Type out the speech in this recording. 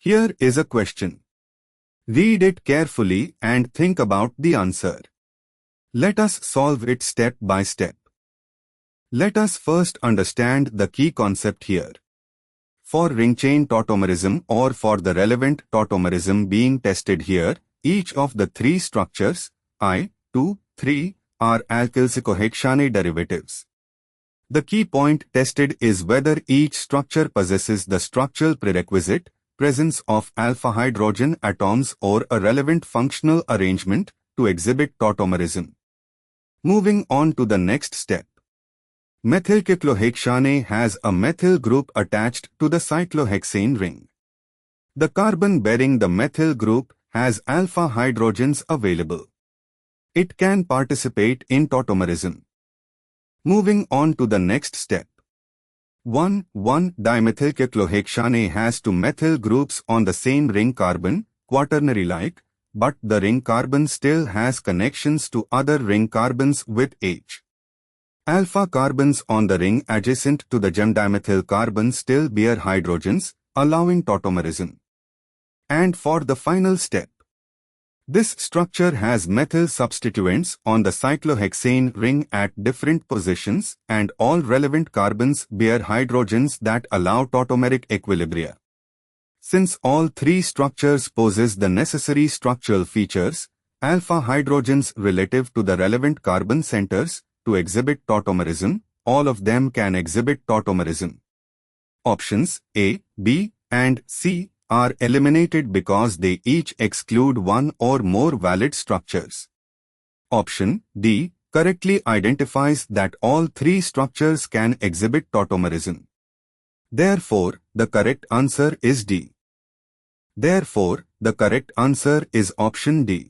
Here is a question. Read it carefully and think about the answer. Let us solve it step by step. Let us first understand the key concept here. For ring chain tautomerism or for the relevant tautomerism being tested here, each of the three structures, I, 2, 3, are alkyl cyclohexane derivatives. The key point tested is whether each structure possesses the structural prerequisite, presence of alpha hydrogen atoms or a relevant functional arrangement to exhibit tautomerism. Moving on to the next step. Methylcyclohexane has a methyl group attached to the cyclohexane ring. The carbon bearing the methyl group has alpha hydrogens available. It can participate in tautomerism. Moving on to the next step. 1,1-dimethylcyclohexane has two methyl groups on the same ring carbon, quaternary-like, but the ring carbon still has connections to other ring carbons with H. Alpha carbons on the ring adjacent to the gem-dimethyl carbon still bear hydrogens, allowing tautomerism. And for the final step, this structure has methyl substituents on the cyclohexane ring at different positions and all relevant carbons bear hydrogens that allow tautomeric equilibria. Since all three structures possess the necessary structural features, alpha hydrogens relative to the relevant carbon centers, to exhibit tautomerism, all of them can exhibit tautomerism. Options A, B, and C are eliminated because they each exclude one or more valid structures. Option D correctly identifies that all three structures can exhibit tautomerism. Therefore, the correct answer is D. Therefore, the correct answer is option D.